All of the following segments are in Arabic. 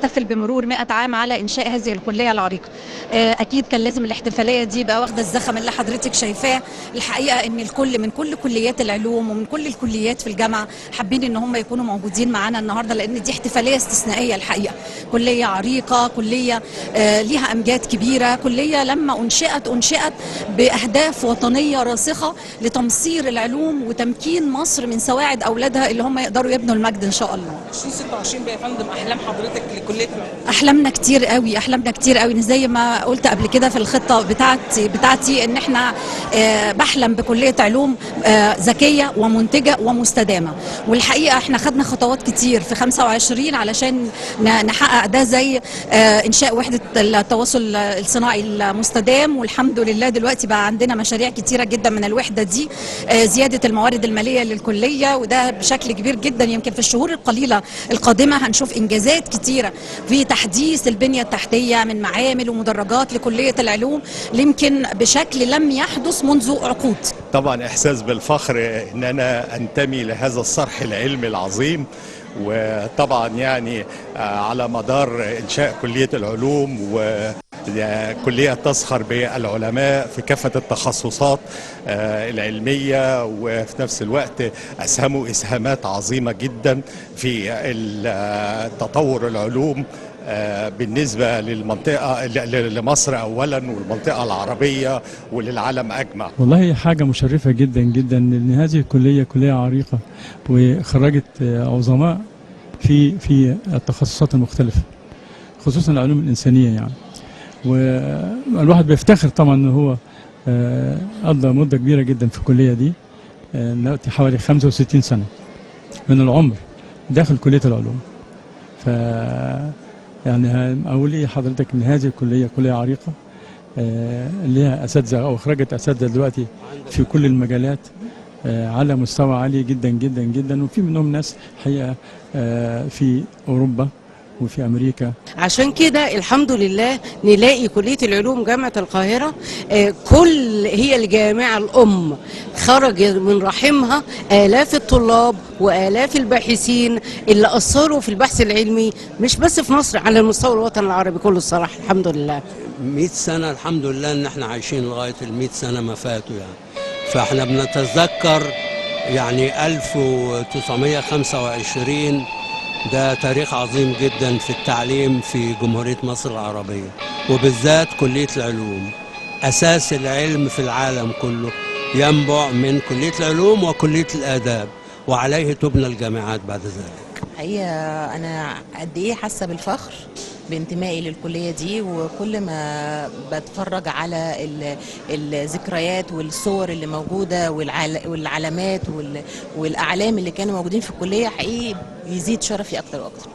بنحتفل بمرور 100 عام على إنشاء هذه الكلية العريقة. أكيد كان لازم الاحتفالية دي بقى واخدة الزخم اللي حضرتك شايفاه. الحقيقة إن الكل من كل كليات العلوم ومن كل الكليات في الجامعة حابين إن هم يكونوا موجودين معانا النهاردة، لأن دي احتفالية استثنائية الحقيقة. كلية عريقة، كلية ليها أمجاد كبيرة، كلية لما أنشئت بأهداف وطنية راسخة لتمصير العلوم وتمكين مصر من سواعد أولادها اللي هم يقدروا يبنوا المجد إن شاء الله. 2026 بقى يا فندم أحلام حضرتك لكلية العلوم؟ أحلامنا كتير قوي، أحلامنا كتير قوي. زي ما قلت قبل كده في الخطة بتاعتي إن إحنا بحلم بكلية علوم ذكية ومنتجة ومستدامة. والحقيقة إحنا خدنا خطوات كتير في 25 علشان نحقق ده، زي إنشاء وحدة التواصل الصناعي المستدام، والحمد لله دلوقتي بقى عندنا مشاريع كتيرة جدا من الوحدة دي. زيادة الموارد المالية للكلية، وده بشكل كبير جدا. يمكن في الشهور القليلة القادمة هنشوف إنجازات كتيرة في تحديث البنية التحتية من معامل ومدرجات لكلية العلوم، يمكن بشكل لم يحدث منذ عقود. طبعا إحساس بالفخر إن أنا أنتمي لهذا الصرح العلمي العظيم. وطبعا يعني على مدار إنشاء كلية العلوم، وكلية تزخر بالعلماء في كافة التخصصات العلمية، وفي نفس الوقت أسهموا إسهامات عظيمة جدا في تطور العلوم بالنسبة للمنطقة لمصر أولا، والمنطقة العربية وللعالم أجمع. والله حاجة مشرفة جدا جدا إن هذه الكلية كلية عريقة وخرجت عظماء في التخصصات المختلفة، خصوصا العلوم الإنسانية يعني. والواحد بيفتخر طبعا إن هو قضى مدة كبيرة جدا في الكلية دي، دلوقتي حوالي 65 سنة من العمر داخل كلية العلوم. ف يعني أقول إيه حضرتك إن هذه الكلية كلية عريقة لها أساتذة أو أخرجت أساتذة دلوقتي في كل المجالات على مستوى عالي جدا جدا جدا، وفي منهم ناس حقيقة في أوروبا وفي أمريكا. عشان كده الحمد لله نلاقي كلية العلوم جامعة القاهرة هي الجامعة الأم، خرج من رحمها آلاف الطلاب وآلاف الباحثين اللي أثروا في البحث العلمي مش بس في مصر، على مستوى الوطن العربي كله الصراحة الحمد لله. 100 سنة الحمد لله إن احنا عايشين لغاية ال100 سنة ما فاتوا يعني. فاحنا بنتذكر يعني 1925 ده تاريخ عظيم جدا في التعليم في جمهورية مصر العربية، وبالذات كلية العلوم. أساس العلم في العالم كله ينبع من كلية العلوم وكلية الآداب، وعليه تبنى الجامعات بعد ذلك. حقيقة أنا قد إيه حاسة بالفخر بانتمائي للكلية دي، وكل ما بتفرج على الذكريات والصور اللي موجودة والعلامات والأعلام اللي كانوا موجودين في الكلية، حقيقي بيزيد شرفي أكتر وأكتر.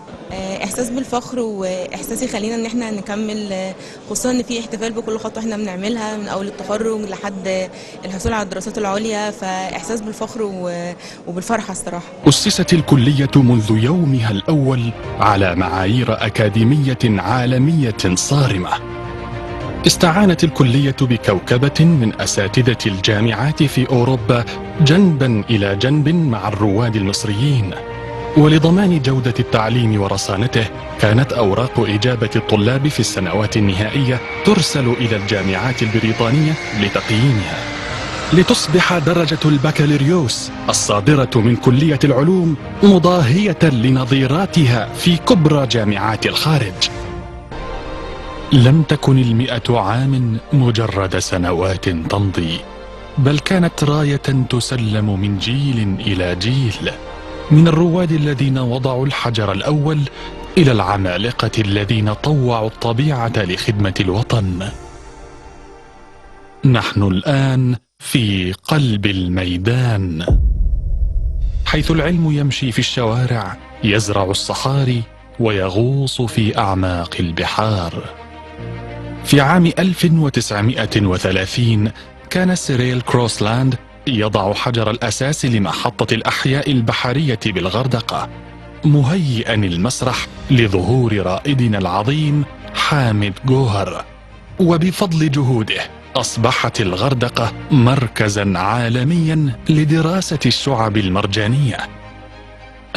احساس بالفخر، واحساس يخلينا ان احنا نكمل، خصوصا ان في احتفال بكل خطوه احنا بنعملها من اول التخرج لحد الحصول على الدراسات العليا. فاحساس بالفخر وبالفرحه الصراحه. أسست الكلية منذ يومها الأول على معايير أكاديمية عالمية صارمة. استعانت الكلية بكوكبة من أساتذة الجامعات في أوروبا جنبا إلى جنب مع الرواد المصريين. ولضمان جودة التعليم ورصانته كانت أوراق إجابة الطلاب في السنوات النهائية ترسل إلى الجامعات البريطانية لتقييمها، لتصبح درجة البكالوريوس الصادرة من كلية العلوم مضاهية لنظيراتها في كبرى جامعات الخارج. لم تكن 100 عام مجرد سنوات تمضي، بل كانت راية تسلم من جيل إلى جيل، من الرواد الذين وضعوا الحجر الأول إلى العمالقة الذين طوعوا الطبيعة لخدمة الوطن. نحن الآن في قلب الميدان، حيث العلم يمشي في الشوارع، يزرع الصحاري، ويغوص في أعماق البحار. في عام 1930 كان سيريل كروسلاند يضع حجر الأساس لمحطة الأحياء البحرية بالغردقة، مهيئا المسرح لظهور رائدنا العظيم حامد جوهر. وبفضل جهوده أصبحت الغردقة مركزا عالميا لدراسة الشعب المرجانية.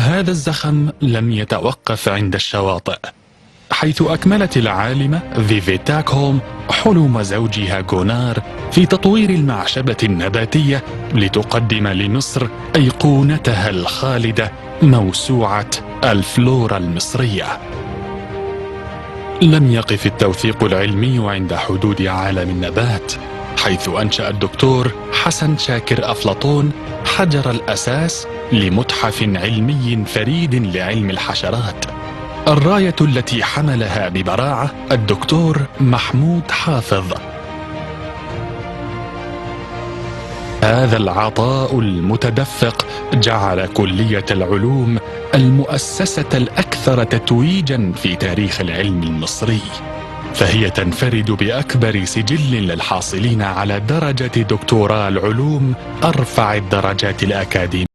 هذا الزخم لم يتوقف عند الشواطئ، حيث أكملت العالمة فيفي تاكهولم حلم زوجها جونار في تطوير المعشبة النباتية لتقدم لمصر أيقونتها الخالدة موسوعة الفلورا المصرية. لم يقف التوثيق العلمي عند حدود عالم النبات، حيث أنشأ الدكتور حسن شاكر أفلاطون حجر الأساس لمتحف علمي فريد لعلم الحشرات. الراية التي حملها ببراعة الدكتور محمود حافظ. هذا العطاء المتدفق جعل كلية العلوم المؤسسة الأكثر تتويجا في تاريخ العلم المصري، فهي تنفرد بأكبر سجل للحاصلين على درجة دكتوراه العلوم، أرفع الدرجات الأكاديمية.